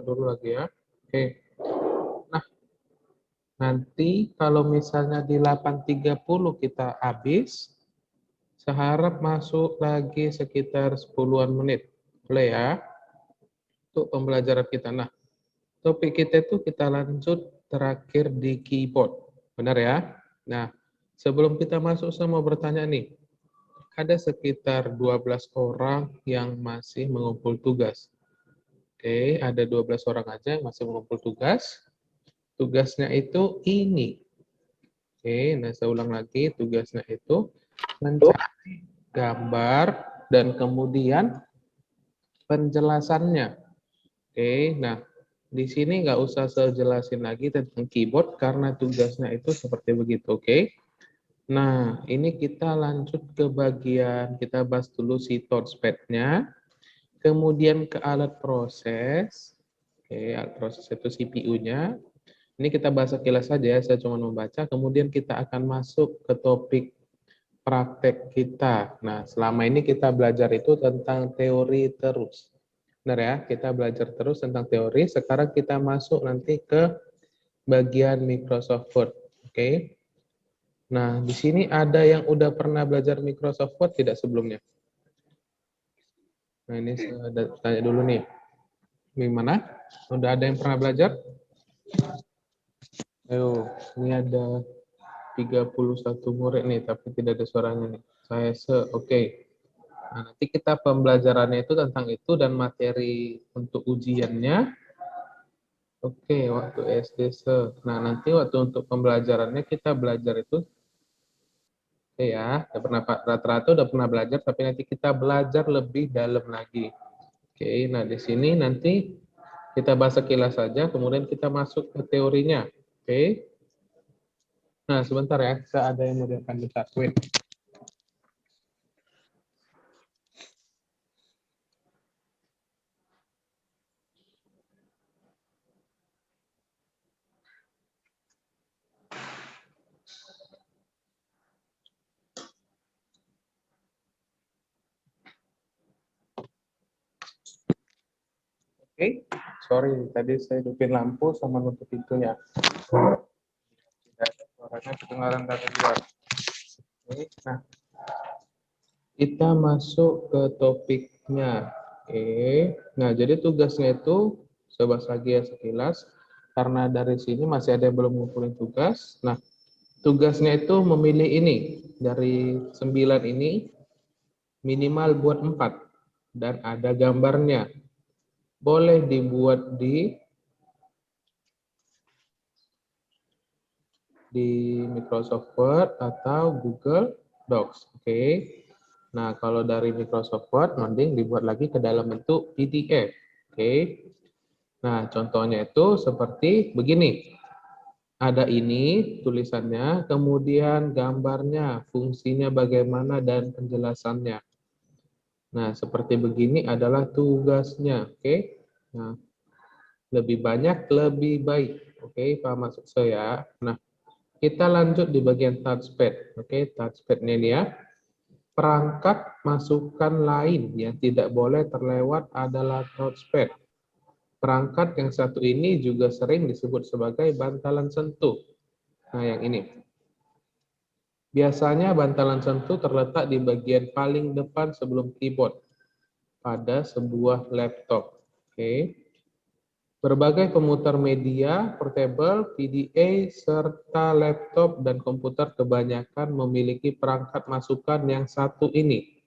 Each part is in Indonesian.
dulu lagi ya. Oke. Nah, nanti kalau misalnya di 8.30 kita habis, seharap masuk lagi sekitar 10-an menit. Boleh ya? Untuk pembelajaran kita. Nah, topik kita itu kita lanjut terakhir di keyboard. Benar ya? Nah, sebelum kita masuk saya mau bertanya nih. Ada sekitar 12 orang yang masih mengumpul tugas. Oke, ada 12 orang aja yang masih mengumpul tugas. Tugasnya itu ini. Oke, nah saya ulang lagi. Tugasnya itu mencari gambar dan kemudian penjelasannya. Oke, nah di sini nggak usah saya jelasin lagi tentang keyboard karena tugasnya itu seperti begitu. Oke. Nah, ini kita lanjut ke bagian, kita bahas dulu si touchpad-nya, kemudian ke alat proses. Oke, alat proses itu CPU-nya. Ini kita bahas sekilas saja, saya cuma membaca, kemudian kita akan masuk ke topik praktek kita. Nah, selama ini kita belajar itu tentang teori terus. Benar ya, kita belajar terus tentang teori, sekarang kita masuk nanti ke bagian Microsoft Word. Oke. Nah, di sini ada yang udah pernah belajar Microsoft Word tidak sebelumnya? Nah, ini saya tanya dulu nih. Gimana? Udah ada yang pernah belajar? Ayo, ini ada 31 murid nih, tapi tidak ada suaranya nih. Oke. Nah, nanti kita pembelajarannya itu tentang itu dan materi untuk ujiannya. Oke, waktu SD Nah, nanti waktu untuk pembelajarannya kita belajar itu ya, rata-rata udah pernah belajar, tapi nanti kita belajar lebih dalam lagi. Oke, nah di sini nanti kita bahas sekilas saja, kemudian kita masuk ke teorinya. Oke. Nah, sebentar ya, saya ada yang mau akan ditakuin. Oke, sorry, tadi saya hidupin lampu sama nutup pintunya. Tidak ada suaranya kedengaran dari luar. Oke, nah kita masuk ke topiknya. Oke, nah jadi tugasnya itu, saya bahas lagi ya sekilas, karena dari sini masih ada yang belum ngumpulin tugas. Nah, tugasnya itu memilih ini, dari 9 ini, minimal buat 4, dan ada gambarnya. Boleh dibuat di Microsoft Word atau Google Docs. Oke. Nah, kalau dari Microsoft Word, mending dibuat lagi ke dalam bentuk PDF. Oke. Nah, contohnya itu seperti begini. Ada ini tulisannya, kemudian gambarnya, fungsinya bagaimana, dan penjelasannya. Nah, seperti begini adalah tugasnya. Oke. Nah, lebih banyak, lebih baik. Oke, paham maksud saya? Nah, kita lanjut di bagian touchpad. Oke, touchpad-nya ini ya. Perangkat masukan lain yang tidak boleh terlewat adalah touchpad. Perangkat yang satu ini juga sering disebut sebagai bantalan sentuh. Nah, yang ini. Biasanya bantalan sentuh terletak di bagian paling depan sebelum keyboard pada sebuah laptop. Oke. Berbagai pemutar media, portable, PDA, serta laptop dan komputer kebanyakan memiliki perangkat masukan yang satu ini.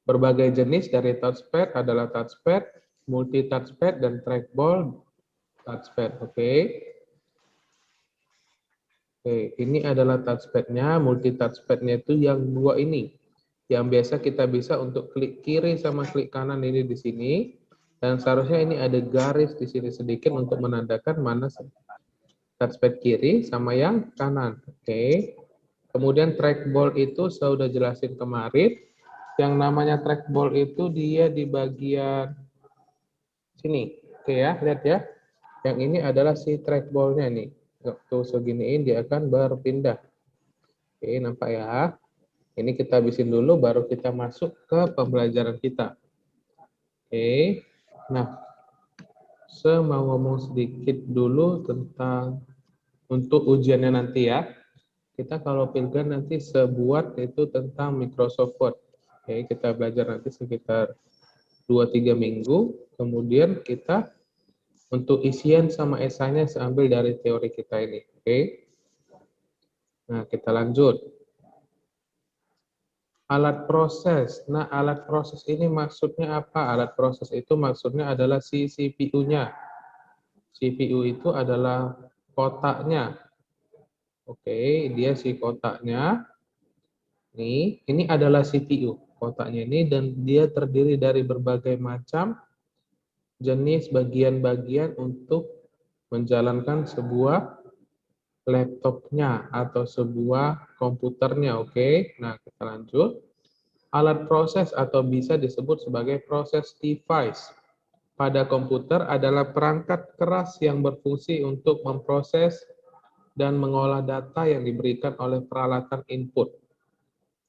Berbagai jenis dari touchpad adalah touchpad, multi touchpad, dan trackball touchpad. Oke. Oke, ini adalah touchpad-nya, multi touchpad-nya itu yang dua ini. Yang biasa kita bisa untuk klik kiri sama klik kanan ini di sini. Dan seharusnya ini ada garis di sini sedikit untuk menandakan mana touchpad kiri sama yang kanan. Oke. Kemudian trackball itu saya sudah jelasin kemarin. Yang namanya trackball itu dia di bagian sini. Oke ya, lihat ya. Yang ini adalah si trackball-nya nih. Waktu seginiin dia akan berpindah. Oke, nampak ya. Ini kita habisin dulu baru kita masuk ke pembelajaran kita. Oke. Nah, saya mau ngomong sedikit dulu tentang untuk ujiannya nanti ya. Kita kalau pilgrim nanti sebuat itu tentang Microsoft Word. Oke, kita belajar nanti sekitar 2-3 minggu. Kemudian kita untuk isian sama esainya saya ambil dari teori kita ini. Oke. Nah, kita lanjut. Alat proses. Nah, alat proses ini maksudnya apa? Alat proses itu maksudnya adalah si CPU-nya. CPU itu adalah kotaknya. Oke, dia si kotaknya. Nih, ini adalah CPU. Kotaknya ini dan dia terdiri dari berbagai macam jenis bagian-bagian untuk menjalankan sebuah laptopnya atau sebuah komputernya. Oke, nah kita lanjut. Alat proses atau bisa disebut sebagai proses device pada komputer adalah perangkat keras yang berfungsi untuk memproses dan mengolah data yang diberikan oleh peralatan input.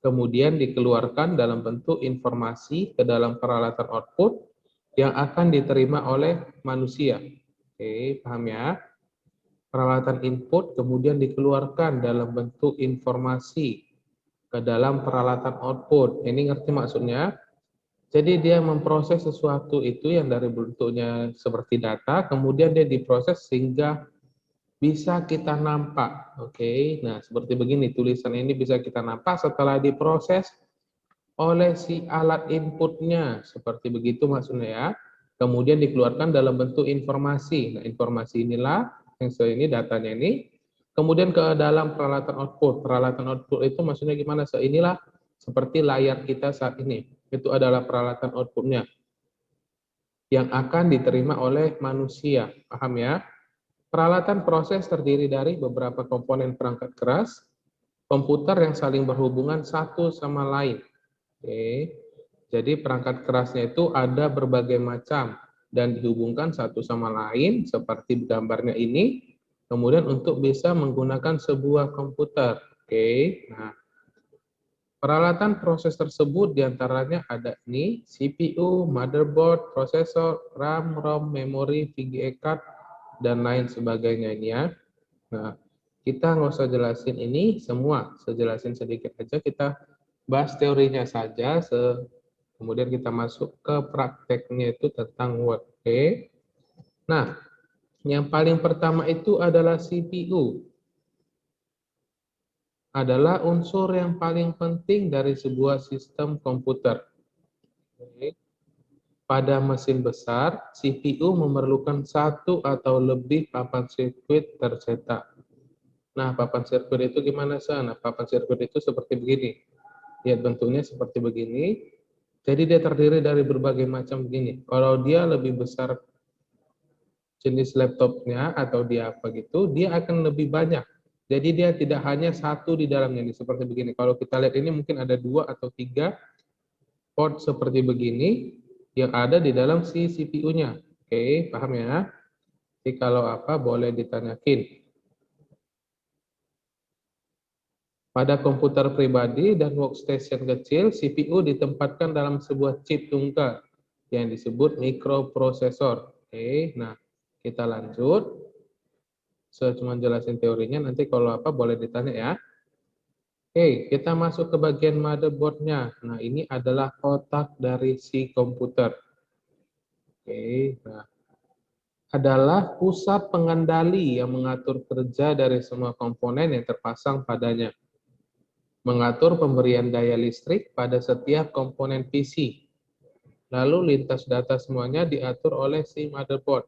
Kemudian dikeluarkan dalam bentuk informasi ke dalam peralatan output yang akan diterima oleh manusia. Oke, paham ya? Peralatan input kemudian dikeluarkan dalam bentuk informasi ke dalam peralatan output. Ini ngerti maksudnya? Jadi dia memproses sesuatu itu yang dari bentuknya seperti data, kemudian dia diproses sehingga bisa kita nampak. Oke, nah seperti begini tulisan ini bisa kita nampak setelah diproses oleh si alat inputnya. Seperti begitu maksudnya ya. Kemudian dikeluarkan dalam bentuk informasi. Nah informasi inilah yang ini datanya ini. Kemudian ke dalam peralatan output. Peralatan output itu maksudnya gimana? Inilah seperti layar kita saat ini. Itu adalah peralatan outputnya yang akan diterima oleh manusia. Paham ya? Peralatan proses terdiri dari beberapa komponen perangkat keras, komputer yang saling berhubungan satu sama lain. Oke. Jadi perangkat kerasnya itu ada berbagai macam dan dihubungkan satu sama lain seperti gambarnya ini. Kemudian untuk bisa menggunakan sebuah komputer. Oke. Nah, peralatan proses tersebut diantaranya ada ini, CPU, motherboard, prosesor, RAM, ROM, memori, VGA card, dan lain sebagainya ini ya. Nah, kita nggak usah jelasin ini semua, saya jelasin sedikit aja, kita bahas teorinya saja, kemudian kita masuk ke prakteknya itu tentang Word. Oke. Nah, yang paling pertama itu adalah CPU. Adalah unsur yang paling penting dari sebuah sistem komputer. Oke. Pada mesin besar, CPU memerlukan satu atau lebih papan sirkuit tercetak. Nah, papan sirkuit itu gimana, Sa? Nah, papan sirkuit itu seperti begini. Lihat bentuknya seperti begini. Jadi dia terdiri dari berbagai macam begini. Kalau dia lebih besar jenis laptopnya atau dia apa gitu, dia akan lebih banyak. Jadi dia tidak hanya satu di dalamnya ini seperti begini. Kalau kita lihat ini mungkin ada 2 atau 3 port seperti begini yang ada di dalam si CPU-nya. Oke, paham ya? Jadi kalau apa boleh ditanyakin. Pada komputer pribadi dan workstation kecil, CPU ditempatkan dalam sebuah chip tunggal yang disebut mikroprosesor. Oke, nah kita lanjut. Saya cuma jelasin teorinya, nanti kalau apa boleh ditanya ya. Oke, kita masuk ke bagian motherboard-nya. Nah, ini adalah otak dari si komputer. Oke, nah adalah pusat pengendali yang mengatur kerja dari semua komponen yang terpasang padanya. Mengatur pemberian daya listrik pada setiap komponen PC. Lalu lintas data semuanya diatur oleh si motherboard.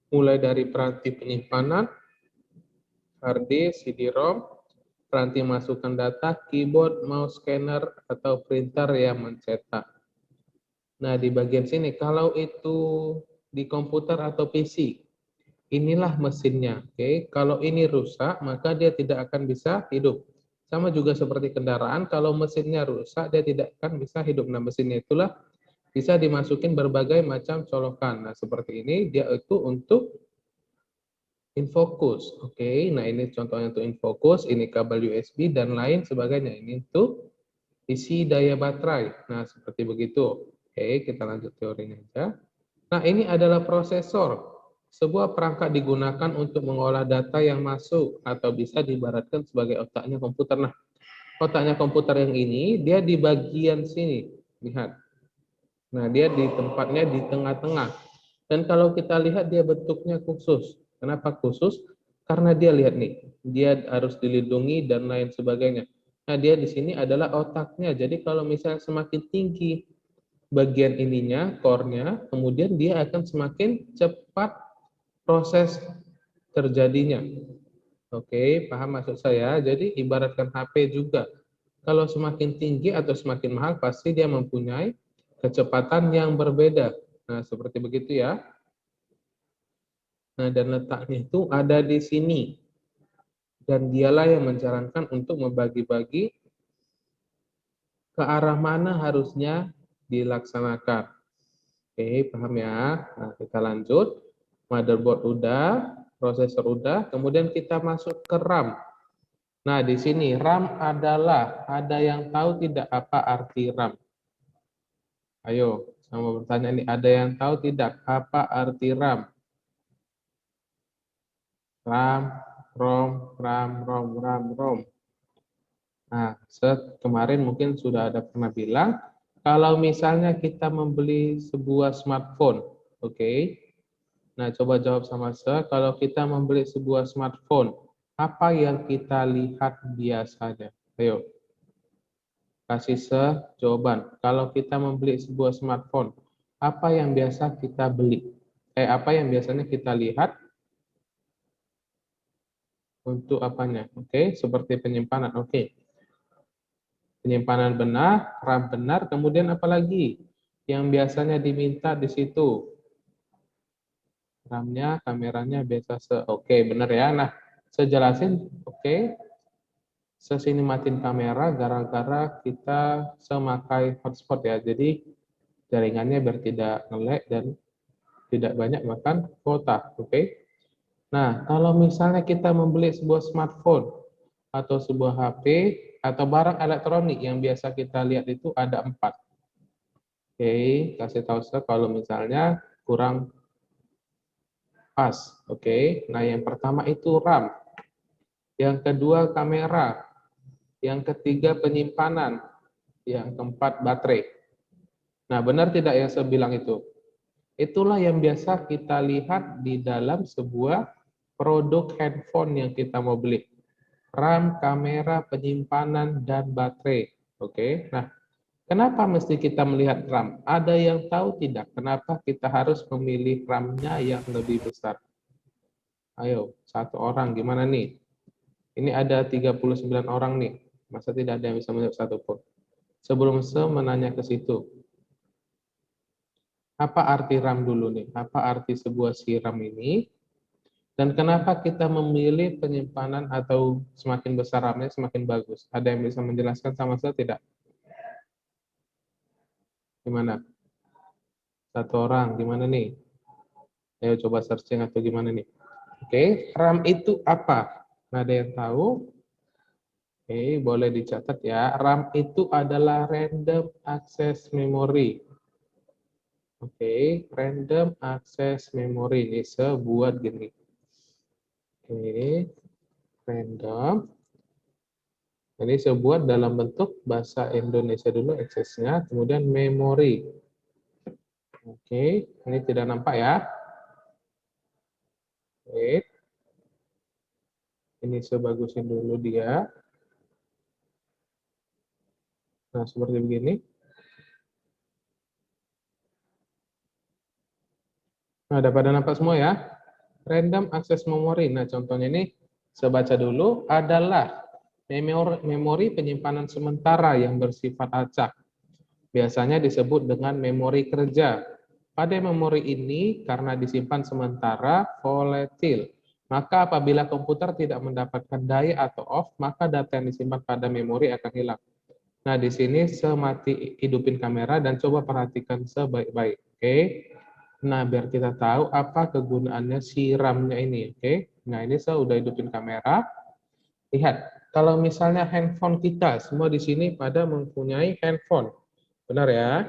Mulai dari peranti penyimpanan, hard disk, CD-ROM, peranti masukkan data, keyboard, mouse, scanner, atau printer yang mencetak. Nah, di bagian sini, kalau itu di komputer atau PC, inilah mesinnya. Oke, kalau ini rusak, maka dia tidak akan bisa hidup. Sama juga seperti kendaraan, kalau mesinnya rusak, dia tidak akan bisa hidup. Nah, mesinnya itulah bisa dimasukin berbagai macam colokan. Nah, seperti ini, dia itu untuk infocus. Oke, nah ini contohnya untuk infocus, ini kabel USB, dan lain sebagainya. Ini untuk isi daya baterai. Nah, seperti begitu. Oke, kita lanjut teorinya aja. Nah, ini adalah prosesor. Sebuah perangkat digunakan untuk mengolah data yang masuk atau bisa diibaratkan sebagai otaknya komputer. Nah, otaknya komputer yang ini dia di bagian sini. Lihat. Nah, dia di tempatnya di tengah-tengah. Dan kalau kita lihat dia bentuknya khusus. Kenapa khusus? Karena dia lihat nih, dia harus dilindungi dan lain sebagainya. Nah, dia di sini adalah otaknya. Jadi kalau misalnya semakin tinggi bagian ininya, core-nya, kemudian dia akan semakin cepat proses terjadinya. Oke, paham maksud saya? Jadi ibaratkan HP juga. Kalau semakin tinggi atau semakin mahal, pasti dia mempunyai kecepatan yang berbeda. Nah, seperti begitu ya. Nah, dan letaknya itu ada di sini. Dan dialah yang menjalankan untuk membagi-bagi ke arah mana harusnya dilaksanakan. Oke, paham ya? Nah, kita lanjut. Motherboard udah, prosesor udah, kemudian kita masuk ke RAM. Nah, di sini RAM adalah, ada yang tahu tidak apa arti RAM? Ayo, sama bertanya nih, ada yang tahu tidak apa arti RAM? RAM, ROM, RAM, ROM, RAM, ROM. Nah, kemarin mungkin sudah ada pernah bilang, kalau misalnya kita membeli sebuah smartphone, oke? Nah, coba jawab sama saya, kalau kita membeli sebuah smartphone, apa yang kita lihat biasanya? Ayo, kasih jawaban. Kalau kita membeli sebuah smartphone, apa yang biasa kita beli? Apa yang biasanya kita lihat untuk apanya? Oke, seperti penyimpanan. Oke. Penyimpanan benar, RAM benar, kemudian apa lagi yang biasanya diminta di situ? RAM-nya, kameranya biasa oke, benar ya. Nah, saya jelasin, oke. Sesini matiin kamera gara-gara kita semakai hotspot ya. Jadi jaringannya biar tidak nge-lag dan tidak banyak makan kuota, oke. Nah, kalau misalnya kita membeli sebuah smartphone atau sebuah HP atau barang elektronik yang biasa kita lihat itu ada 4. Oke, kasih tahu saya kalau misalnya kurang pas. Oke, nah yang pertama itu RAM, yang kedua kamera, yang ketiga penyimpanan, yang keempat baterai. Nah, benar tidak yang saya bilang itu? Itulah yang biasa kita lihat di dalam sebuah produk handphone yang kita mau beli. RAM, kamera, penyimpanan, dan baterai. Oke, nah kenapa mesti kita melihat RAM? Ada yang tahu tidak kenapa kita harus memilih RAM-nya yang lebih besar? Ayo, satu orang gimana nih? Ini ada 39 orang nih. Masa tidak ada yang bisa menjawab satu pun? Sebelum saya menanya ke situ, apa arti RAM dulu nih? Apa arti sebuah si RAM ini? Dan kenapa kita memilih penyimpanan atau semakin besar RAM-nya semakin bagus? Ada yang bisa menjelaskan sama saya tidak? Gimana? Satu orang, gimana nih? Ayo coba searching atau gimana nih? Oke, RAM itu apa? Nah, ada yang tahu? Oke, boleh dicatat ya. RAM itu adalah Random Access Memory. Oke, Random Access Memory. Ini saya buat gini. Oke, random. Ini saya buat dalam bentuk bahasa Indonesia dulu aksesnya, kemudian memori. Oke, ini tidak nampak ya. Oke. Ini saya bagusin dulu dia. Nah, seperti begini. Nah, ada pada nampak semua ya. Random access memory. Nah, contohnya ini saya baca dulu adalah memori penyimpanan sementara yang bersifat acak. Biasanya disebut dengan memori kerja. Pada memori ini, karena disimpan sementara, volatil. Maka apabila komputer tidak mendapatkan daya atau off, maka data yang disimpan pada memori akan hilang. Nah, di sini saya mati hidupin kamera dan coba perhatikan sebaik-baik. Oke. Nah, biar kita tahu apa kegunaannya si RAM-nya ini. Oke. Nah, ini saya udah hidupin kamera. Lihat, kalau misalnya handphone kita, semua di sini pada mempunyai handphone. Benar ya?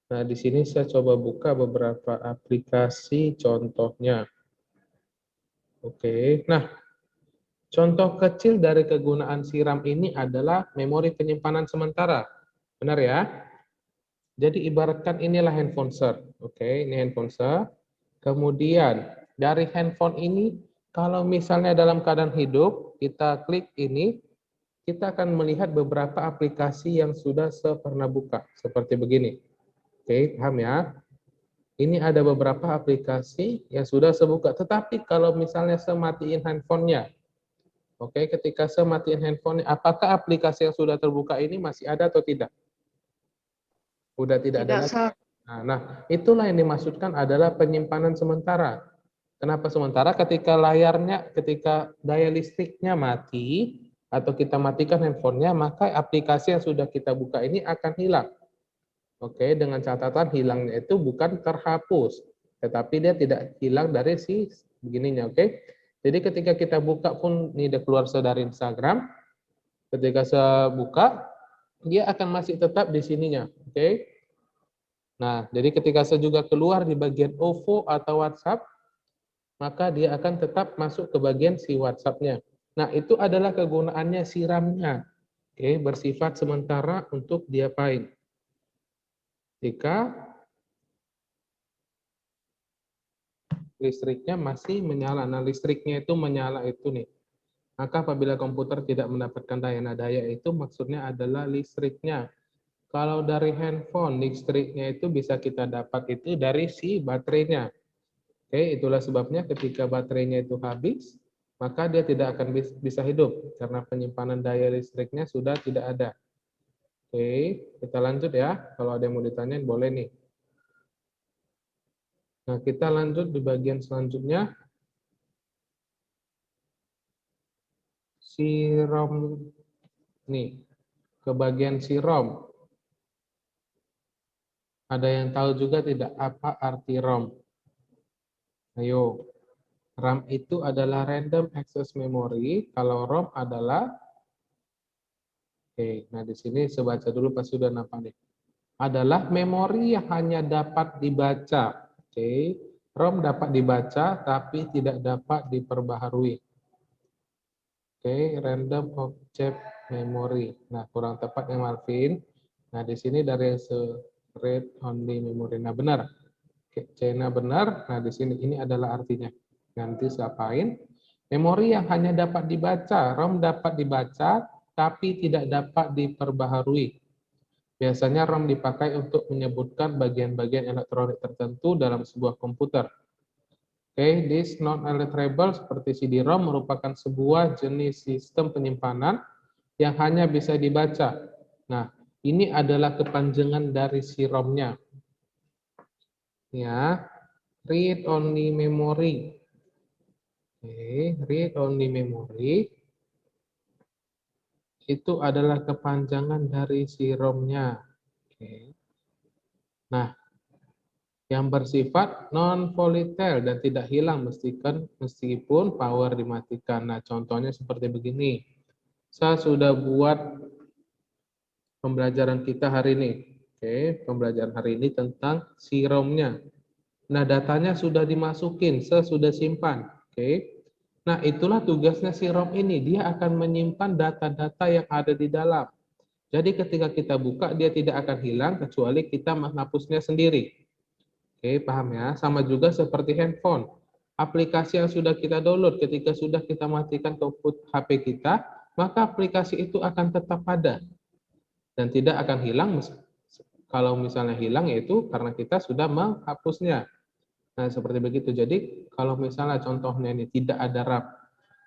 Nah, di sini saya coba buka beberapa aplikasi contohnya. Oke, nah contoh kecil dari kegunaan SIRAM ini adalah memori penyimpanan sementara. Benar ya? Jadi ibaratkan inilah handphone ser. Oke, ini handphone ser. Kemudian dari handphone ini, kalau misalnya dalam keadaan hidup, kita klik ini, kita akan melihat beberapa aplikasi yang sudah saya pernah buka. Seperti begini. Oke, paham ya? Ini ada beberapa aplikasi yang sudah saya buka. Tetapi kalau misalnya saya matiin handphonenya, oke, ketika saya matiin handphonenya, apakah aplikasi yang sudah terbuka ini masih ada atau tidak? Udah tidak ada Tidak, lagi. Sir. Nah, itulah yang dimaksudkan adalah penyimpanan sementara. Kenapa sementara? Ketika daya listriknya mati, atau kita matikan handphonenya, maka aplikasi yang sudah kita buka ini akan hilang. Oke, dengan catatan hilangnya itu bukan terhapus, tetapi dia tidak hilang dari si begininya, oke? Jadi ketika kita buka pun, ini udah keluar dari Instagram, ketika saya buka, dia akan masih tetap di sininya, oke? Nah, jadi ketika saya juga keluar di bagian OVO atau WhatsApp, maka dia akan tetap masuk ke bagian si WhatsApp-nya. Nah, itu adalah kegunaannya siramnya. Oke, bersifat sementara untuk diapain? Jika listriknya masih menyala. Nah, listriknya itu menyala itu nih. Maka apabila komputer tidak mendapatkan daya itu maksudnya adalah listriknya. Kalau dari handphone, listriknya itu bisa kita dapat itu dari si baterainya. Oke, itulah sebabnya ketika baterainya itu habis, maka dia tidak akan bisa hidup karena penyimpanan daya listriknya sudah tidak ada. Oke, kita lanjut ya. Kalau ada yang mau ditanyain boleh nih. Nah, kita lanjut di bagian selanjutnya. Si ROM nih, ke bagian si ROM. Ada yang tahu juga tidak apa arti ROM? Ayo. RAM itu adalah random access memory, kalau ROM adalah, oke, nah di sini saya baca dulu pas sudah nampak nih. Adalah memori yang hanya dapat dibaca. Oke, ROM dapat dibaca tapi tidak dapat diperbaharui. Oke, random object memory. Nah, kurang tepat yang Marvin. Nah, di sini dari read only memory. Nah, benar. Oke, Cina benar. Nah, di sini ini adalah artinya. Nanti siapain? Memori yang hanya dapat dibaca, ROM dapat dibaca tapi tidak dapat diperbaharui. Biasanya ROM dipakai untuk menyebutkan bagian-bagian elektronik tertentu dalam sebuah komputer. Oke, this non-alterable seperti CD-ROM merupakan sebuah jenis sistem penyimpanan yang hanya bisa dibaca. Nah, ini adalah kepanjangan dari si ROM-nya. Ya, read only memory. Oke, read only memory itu adalah kepanjangan dari si ROM-nya. Oke. Nah, yang bersifat non-volatile dan tidak hilang meskipun power dimatikan. Nah, contohnya seperti begini. Saya sudah buat pembelajaran kita hari ini. Oke, pembelajaran hari ini tentang si ROM-nya. Nah, datanya sudah dimasukin, saya sudah simpan. Oke. Nah, itulah tugasnya si ROM ini. Dia akan menyimpan data-data yang ada di dalam. Jadi ketika kita buka, dia tidak akan hilang kecuali kita menghapusnya sendiri. Oke, paham ya? Sama juga seperti handphone. Aplikasi yang sudah kita download, ketika sudah kita matikan HP kita, maka aplikasi itu akan tetap ada. Dan tidak akan hilang, kalau misalnya hilang yaitu karena kita sudah menghapusnya. Nah, seperti begitu. Jadi, kalau misalnya contohnya ini tidak ada RAM,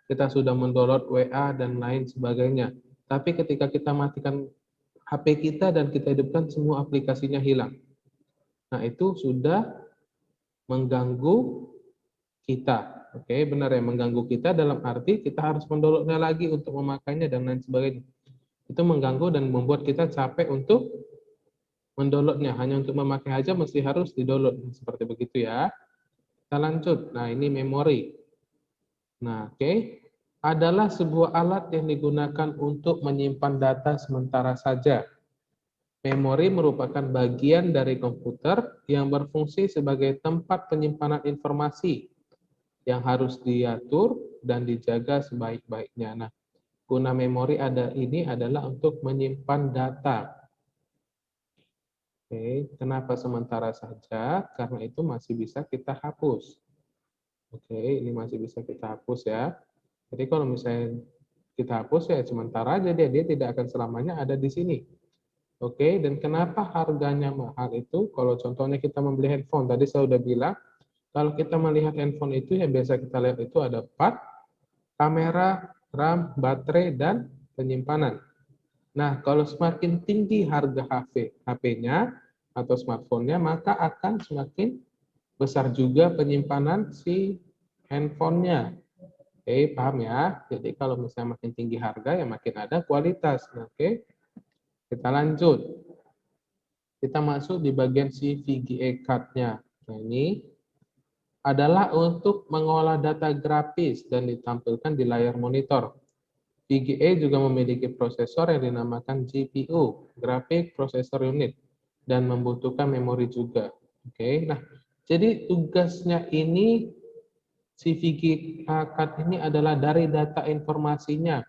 kita sudah mendownload WA dan lain sebagainya. Tapi ketika kita matikan HP kita dan kita hidupkan, semua aplikasinya hilang. Nah, itu sudah mengganggu kita. Oke, benar ya, mengganggu kita dalam arti kita harus mendownloadnya lagi untuk memakainya dan lain sebagainya. Itu mengganggu dan membuat kita capek untuk mendownloadnya. Hanya untuk memakai aja mesti harus didownload. Seperti begitu ya. Kita lanjut. Nah, ini memori. Nah, oke. Adalah sebuah alat yang digunakan untuk menyimpan data sementara saja. Memori merupakan bagian dari komputer yang berfungsi sebagai tempat penyimpanan informasi yang harus diatur dan dijaga sebaik-baiknya. Nah, guna memori ini adalah untuk menyimpan data. Oke, kenapa sementara saja? Karena itu masih bisa kita hapus. Oke, ini masih bisa kita hapus ya. Jadi kalau misalnya kita hapus ya sementara aja dia tidak akan selamanya ada di sini. Oke, dan kenapa harganya mahal itu? Kalau contohnya kita membeli handphone, tadi saya sudah bilang, kalau kita melihat handphone itu yang biasa kita lihat itu ada part, kamera, RAM, baterai, dan penyimpanan. Nah, kalau semakin tinggi harga HP-nya atau smartphone-nya, maka akan semakin besar juga penyimpanan si handphonenya. Oke, paham ya? Jadi kalau misalnya makin tinggi harga, ya makin ada kualitas. Oke, kita lanjut. Kita masuk di bagian si VGA card-nya. Nah, ini adalah untuk mengolah data grafis dan ditampilkan di layar monitor. VGA juga memiliki prosesor yang dinamakan GPU, Graphic Processor Unit, dan membutuhkan memori juga. Oke, nah, jadi tugasnya ini si VGA card ini adalah dari data informasinya,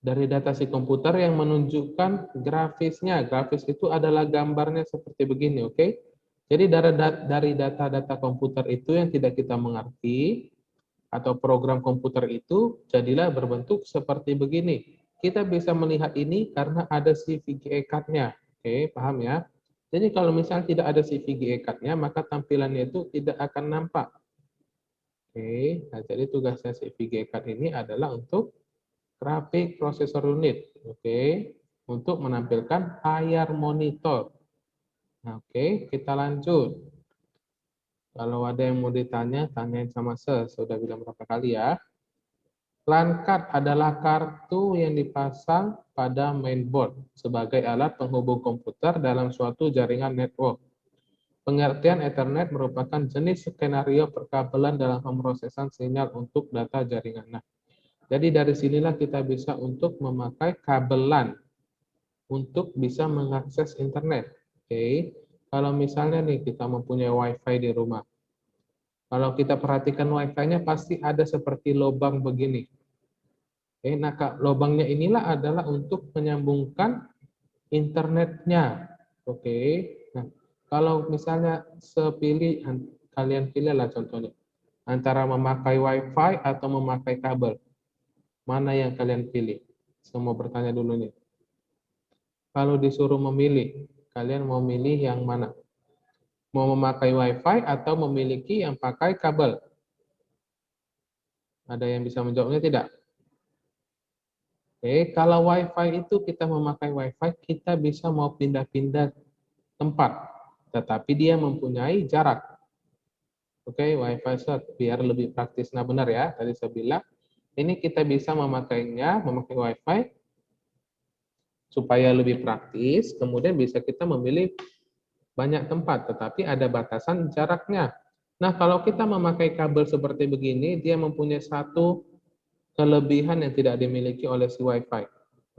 dari data si komputer yang menunjukkan grafisnya. Grafis itu adalah gambarnya seperti begini, oke? Jadi dari data-data komputer itu yang tidak kita mengerti, atau program komputer itu jadilah berbentuk seperti begini. Kita bisa melihat ini karena ada si VGA card-nya. Oke, paham ya? Jadi kalau misalnya tidak ada si VGA card-nya, maka tampilannya itu tidak akan nampak. Oke, nah jadi tugasnya si VGA card ini adalah untuk Graphic Processor Unit. Oke, untuk menampilkan layar monitor. Nah, oke, kita lanjut. Kalau ada yang mau ditanya, tanyain sama saya. Sudah bilang berapa kali ya. LAN card adalah kartu yang dipasang pada mainboard sebagai alat penghubung komputer dalam suatu jaringan network. Pengertian Ethernet merupakan jenis skenario perkabelan dalam pemrosesan sinyal untuk data jaringan. Nah, jadi dari sinilah kita bisa untuk memakai kabelan untuk bisa mengakses internet. Oke, kalau misalnya nih kita mempunyai WiFi di rumah, kalau kita perhatikan WiFi-nya pasti ada seperti lubang begini. Oke, nah lubangnya inilah adalah untuk menyambungkan internetnya. Oke, nah kalau misalnya kalian pilihlah contohnya antara memakai WiFi atau memakai kabel, mana yang kalian pilih? Saya mau bertanya dulu nih. Kalau disuruh memilih, kalian mau milih yang mana? Mau memakai WiFi atau memiliki yang pakai kabel? Ada yang bisa menjawabnya tidak? Oke, kalau WiFi itu kita memakai WiFi, kita bisa mau pindah-pindah tempat, tetapi dia mempunyai jarak. Oke, WiFi set biar lebih praktis. Nah, benar ya, tadi saya bilang, ini kita bisa memakainya, memakai WiFi, supaya lebih praktis, kemudian bisa kita memilih banyak tempat, tetapi ada batasan jaraknya. Nah, kalau kita memakai kabel seperti begini, dia mempunyai satu kelebihan yang tidak dimiliki oleh si WiFi.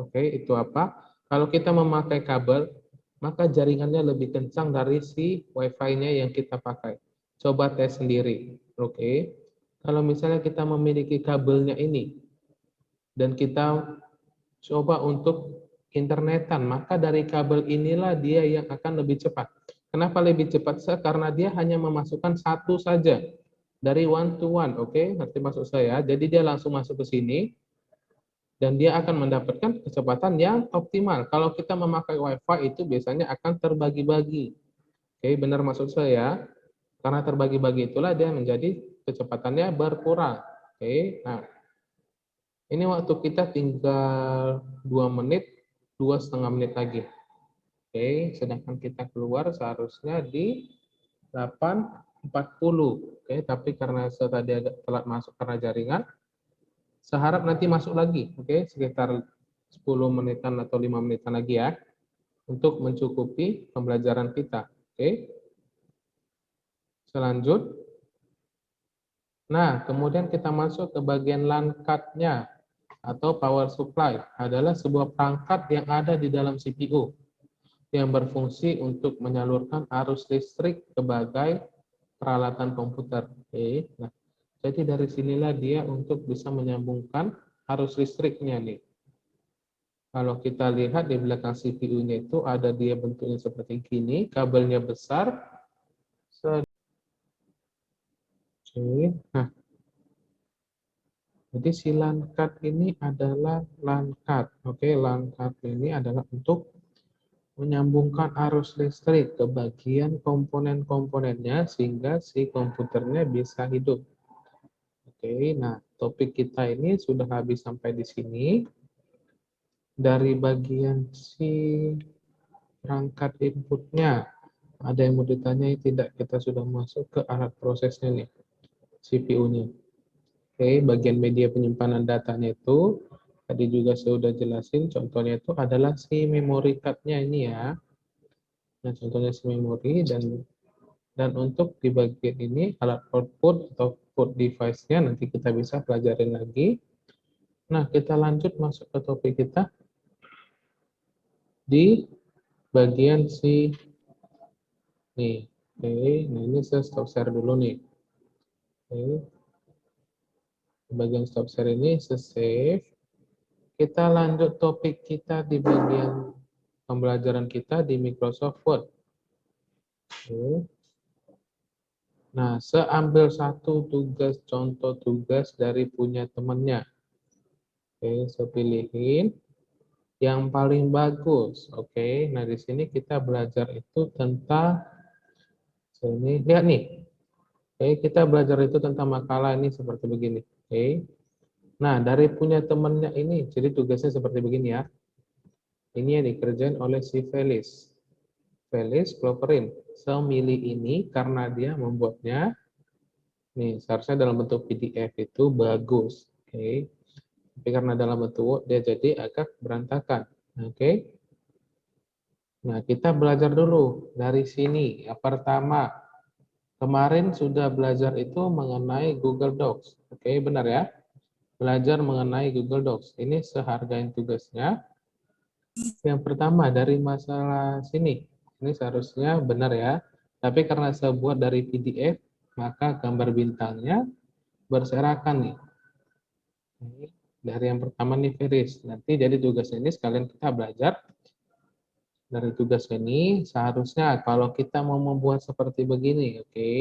Oke, itu apa? Kalau kita memakai kabel, maka jaringannya lebih kencang dari si WiFi-nya yang kita pakai. Coba tes sendiri. Oke. Kalau misalnya kita memiliki kabelnya ini, dan kita coba untuk internetan, maka dari kabel inilah dia yang akan lebih cepat. Kenapa lebih cepat? Karena dia hanya memasukkan satu saja dari one to one, oke? Ngerti maksud saya? Jadi dia langsung masuk ke sini dan dia akan mendapatkan kecepatan yang optimal. Kalau kita memakai WiFi itu biasanya akan terbagi-bagi. Oke, benar maksud saya? Karena terbagi-bagi itulah dia menjadi kecepatannya berkurang. Oke, nah ini waktu kita tinggal 2 menit, 2,5 menit lagi. Oke, sedangkan kita keluar seharusnya di 8.40. Oke, tapi karena saya tadi agak telat masuk karena jaringan, saya harap nanti masuk lagi. Oke, sekitar 10 menitan atau 5 menitan lagi ya, untuk mencukupi pembelajaran kita. Oke, selanjut. Nah, kemudian kita masuk ke bagian LAN card-nya atau power supply adalah sebuah perangkat yang ada di dalam CPU. yang berfungsi untuk menyalurkan arus listrik sebagai peralatan komputer. Oke. Nah, jadi dari sinilah dia untuk bisa menyambungkan arus listriknya nih. Kalau kita lihat di belakang CPU-nya itu ada dia bentuknya seperti gini, kabelnya besar. Oke. Nah, jadi si LAN card ini adalah LAN card. Oke, LAN card ini adalah untuk menyambungkan arus listrik ke bagian komponen-komponennya sehingga si komputernya bisa hidup. Oke, nah topik kita ini sudah habis sampai di sini. Dari bagian si perangkat inputnya, ada yang mau ditanya tidak? Kita sudah masuk ke alat prosesnya nih, CPU-nya. Oke, bagian media penyimpanan datanya itu, tadi juga saya sudah jelasin, contohnya itu adalah si memory card-nya ini ya. Nah, contohnya si memori dan untuk di bagian ini alat output atau output device-nya nanti kita bisa pelajarin lagi. Nah, kita lanjut masuk ke topik kita di bagian si nih. Oke, nah ini saya stop share dulu nih. Oke. Bagian stop share ini saya save. Kita lanjut topik kita di bagian pembelajaran kita di Microsoft Word. Oke. Nah, seambil satu tugas, contoh tugas dari punya temannya. Oke, saya pilihin yang paling bagus. Oke, nah di sini kita belajar itu tentang, sini, lihat nih. Oke, kita belajar itu tentang makalah ini seperti begini. Oke, nah dari punya temannya ini, jadi tugasnya seperti begini ya. Ini yang dikerjain oleh si Felis. Felis Cloverin. Saya milih ini karena dia membuatnya, nih seharusnya dalam bentuk PDF itu bagus. Oke, tapi karena dalam bentuk Word dia jadi agak berantakan. Oke. Nah, kita belajar dulu dari sini. Yang pertama, kemarin sudah belajar itu mengenai Google Docs. Oke, benar ya? Belajar mengenai Google Docs. Ini sehargain tugasnya. Yang pertama, dari masalah sini. Ini seharusnya benar ya. Tapi karena saya buat dari PDF, maka gambar bintangnya berserakan nih. Dari yang pertama nih, Feris. Nanti jadi tugasnya ini sekalian kita belajar dari tugas ini. Seharusnya kalau kita mau membuat seperti begini, oke.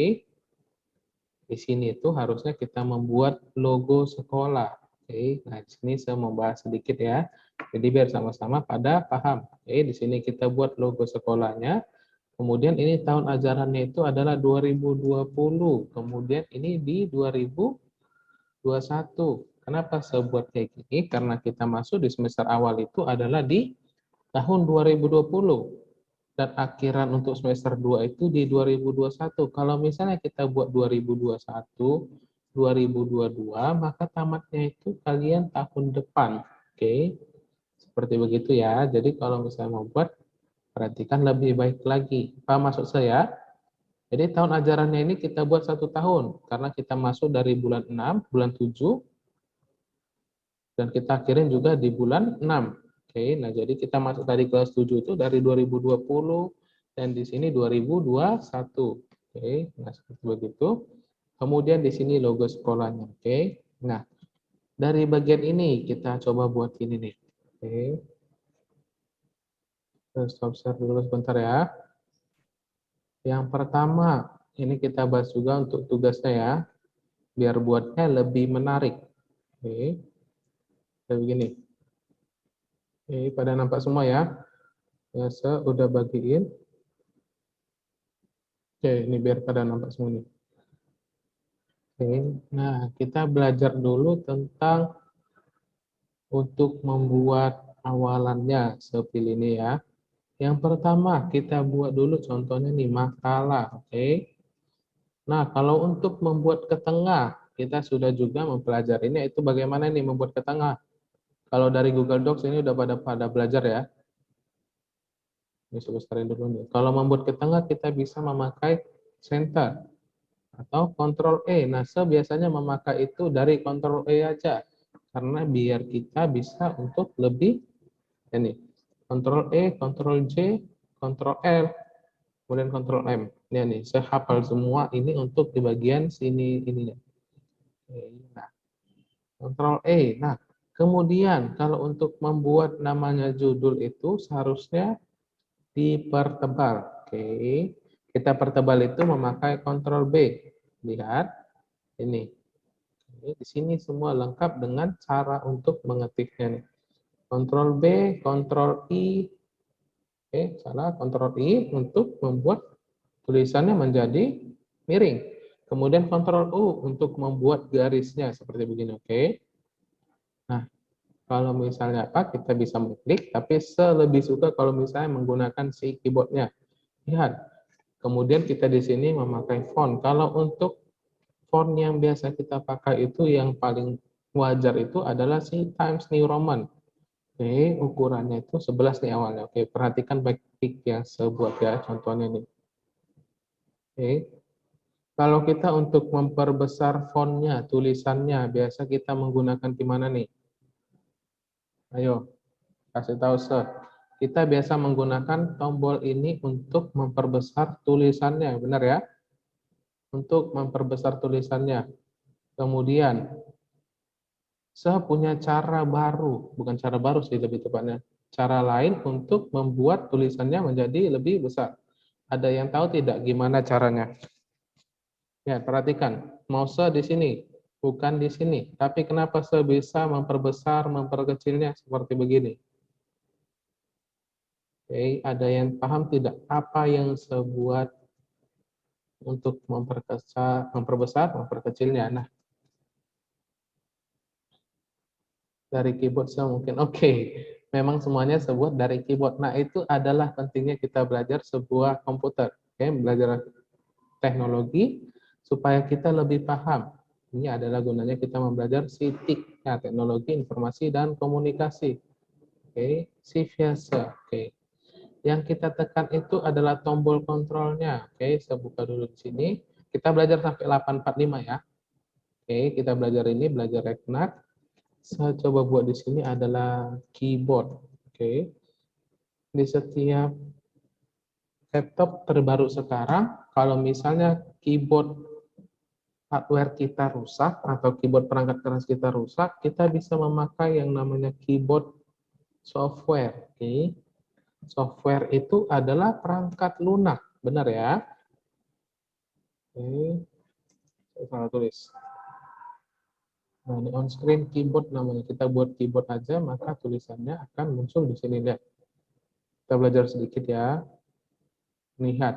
Di sini itu harusnya kita membuat logo sekolah. Oke, nah di sini saya membahas sedikit ya. Jadi biar sama-sama pada paham. Oke, di sini kita buat logo sekolahnya. Kemudian ini tahun ajarannya itu adalah 2020. Kemudian ini di 2021. Kenapa saya buat kayak gini? Karena kita masuk di semester awal itu adalah di tahun 2020 dan akhiran untuk semester 2 itu di 2021. Kalau misalnya kita buat 2021, 2022, maka tamatnya itu kalian tahun depan. Oke, seperti begitu ya. Jadi kalau misalnya mau buat, perhatikan lebih baik lagi. Paham maksud saya? Jadi tahun ajarannya ini kita buat 1 tahun, karena kita masuk dari bulan 6, bulan 7, dan kita akhirin juga di bulan 6. Oke, nah jadi kita masuk dari kelas 7 itu dari 2020 dan di sini 2021. Oke, nah seperti begitu. Kemudian di sini logo sekolahnya. Oke, nah dari bagian ini kita coba buat ini nih. Oke, stop share dulu sebentar ya. Yang pertama, ini kita bahas juga untuk tugasnya ya, biar buatnya lebih menarik. Oke, kayak begini. Oke, pada nampak semua ya. Ya, saya udah bagiin. Oke, ini biar pada nampak semua nih. Oke, nah kita belajar dulu tentang untuk membuat awalannya. Saya pilih ini ya. Yang pertama, kita buat dulu contohnya nih, makalah. Oke. Nah, kalau untuk membuat ke tengah, kita sudah juga mempelajarinya itu bagaimana nih membuat ke tengah. Kalau dari Google Docs ini udah pada belajar ya. Ini saya besarin dulu nih. Kalau membuat ke tengah, kita bisa memakai center atau Ctrl E. Nah, saya biasanya memakai itu dari Ctrl E aja karena biar kita bisa untuk lebih ini. Ctrl E, Ctrl J, Ctrl L, kemudian Ctrl M. Ini nih, saya hafal semua ini untuk di bagian sini ini. Oke, nah, Ctrl E. Nah, kemudian kalau untuk membuat namanya judul itu seharusnya dipertebal. Oke, kita pertebal itu memakai Ctrl B. Lihat, ini. Di sini semua lengkap dengan cara untuk mengetiknya nih. Ctrl B, Ctrl I, oke, salah, Ctrl I untuk membuat tulisannya menjadi miring. Kemudian Ctrl U untuk membuat garisnya seperti begini, oke. Nah, kalau misalnya apa, kita bisa mengklik, tapi lebih suka kalau misalnya menggunakan si keyboardnya. Lihat, kemudian kita di sini memakai font. Kalau untuk font yang biasa kita pakai itu yang paling wajar itu adalah si Times New Roman. Oke, ukurannya itu 11 nih awalnya. Oke, perhatikan baik-baik yang saya buat ya, contohnya nih. Oke, kalau kita untuk memperbesar fontnya, tulisannya, biasa kita menggunakan di mana nih? Ayo, kasih tahu, Sir. Kita biasa menggunakan tombol ini untuk memperbesar tulisannya, benar ya? Untuk memperbesar tulisannya. Kemudian, saya punya cara baru, bukan cara baru sih lebih tepatnya. Cara lain untuk membuat tulisannya menjadi lebih besar. Ada yang tahu tidak gimana caranya? Ya, perhatikan. Mouse di sini, bukan di sini. Tapi kenapa saya bisa memperbesar, memperkecilnya seperti begini? Oke, ada yang paham tidak apa yang saya buat untuk memperbesar, memperkecilnya? Nah, dari keyboard saya mungkin oke. Memang semuanya saya buat dari keyboard. Nah, itu adalah pentingnya kita belajar sebuah komputer. Oke, belajar teknologi supaya kita lebih paham. Ini adalah gunanya kita mempelajari SITIK, ya, teknologi informasi dan komunikasi. Oke, SIFIASA. Oke. Yang kita tekan itu adalah tombol kontrolnya. Oke, saya buka dulu di sini. Kita belajar sampai 845 ya. Oke, kita belajar ini, belajar Reknat. Saya coba buat di sini adalah keyboard. Oke. Di setiap laptop terbaru sekarang, kalau misalnya keyboard hardware kita rusak atau keyboard perangkat keras kita rusak, kita bisa memakai yang namanya keyboard software. Oke. Software itu adalah perangkat lunak, benar ya? Oke, saya salah tulis. Nah, ini on screen keyboard namanya. Kita buat keyboard aja, maka tulisannya akan muncul di sini. Lihat. Kita belajar sedikit ya. Lihat.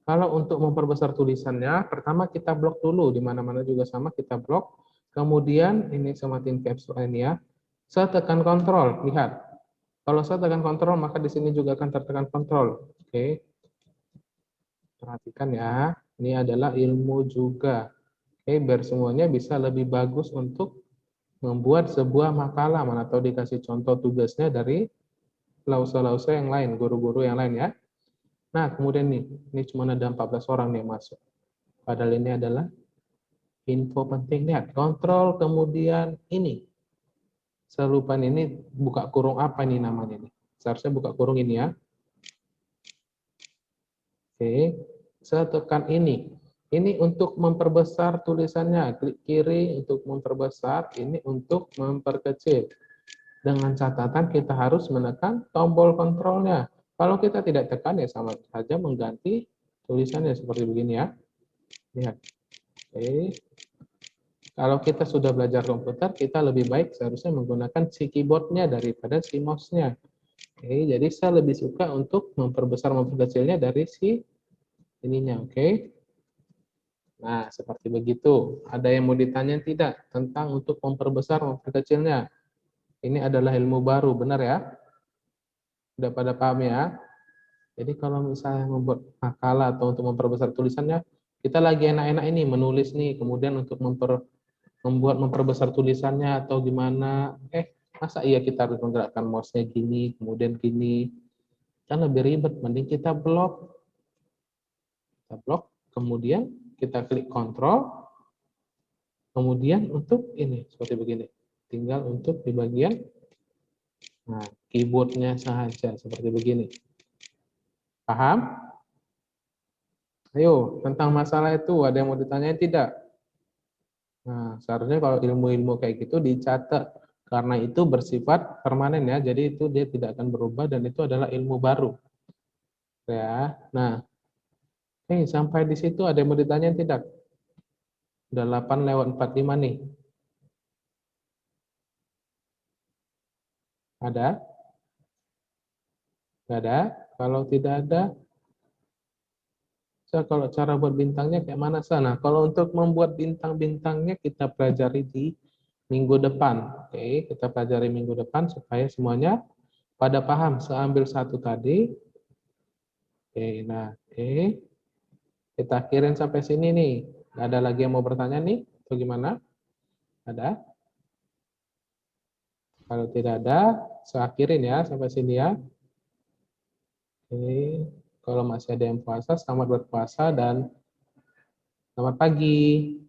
Kalau untuk memperbesar tulisannya, pertama kita blok dulu. Di mana-mana juga sama, kita blok. Kemudian, ini saya matiin caps lock ini ya. Saya tekan kontrol. Lihat. Kalau saya tekan kontrol, maka di sini juga akan tertekan kontrol. Oke. Perhatikan ya. Ini adalah ilmu juga. Oke, biar semuanya bisa lebih bagus untuk membuat sebuah makalah, mana tahu dikasih contoh tugasnya dari lausa-lausa yang lain, guru-guru yang lain ya. Nah, kemudian nih, ini cuma ada 14 orang nih yang masuk. Padahal ini adalah info penting. Lihat, kontrol, kemudian ini. Saya lupa ini buka kurung apa nih namanya nih. Seharusnya buka kurung ini ya. Oke, saya tekan ini. Ini untuk memperbesar tulisannya. Klik kiri untuk memperbesar, ini untuk memperkecil. Dengan catatan kita harus menekan tombol kontrolnya. Kalau kita tidak tekan ya sama saja mengganti tulisannya seperti begini ya. Lihat. Oke. Kalau kita sudah belajar komputer, kita lebih baik seharusnya menggunakan si keyboardnya daripada si mouse-nya. Oke, jadi saya lebih suka untuk memperbesar memperkecilnya dari si ininya, oke? Nah, seperti begitu. Ada yang mau ditanya tidak tentang untuk memperbesar memperkecilnya? Ini adalah ilmu baru, benar ya? Sudah pada paham ya? Jadi kalau misalnya membuat makalah atau untuk memperbesar tulisannya, kita lagi enak-enak ini menulis nih, kemudian untuk membuat memperbesar tulisannya atau gimana, masa iya kita harus menggerakkan mouse-nya gini, kemudian gini, kan lebih ribet, mending kita blok, kemudian kita klik kontrol, kemudian untuk ini, seperti begini, tinggal untuk di bagian, nah, keyboardnya saja, seperti begini. Paham? Ayo, tentang masalah itu ada yang mau ditanyain tidak? Nah, seharusnya kalau ilmu-ilmu kayak gitu dicatat karena itu bersifat permanen ya. Jadi itu dia tidak akan berubah dan itu adalah ilmu baru. Ya. Nah, sampai di situ ada yang mau ditanyain tidak? Udah 8:45 nih. Ada? Nggak ada? Kalau tidak ada, kalau cara buat bintangnya kayak mana sana? Kalau untuk membuat bintang-bintangnya kita pelajari di minggu depan. Oke, kita pelajari minggu depan supaya semuanya pada paham. Seambil satu tadi. Oke, nah, oke. Kita akhirin sampai sini nih. Nggak ada lagi yang mau bertanya nih? Atau gimana? Ada? Kalau tidak ada, saya akhirin ya sampai sini ya. Oke. Kalau masih ada yang puasa, selamat berpuasa dan selamat pagi.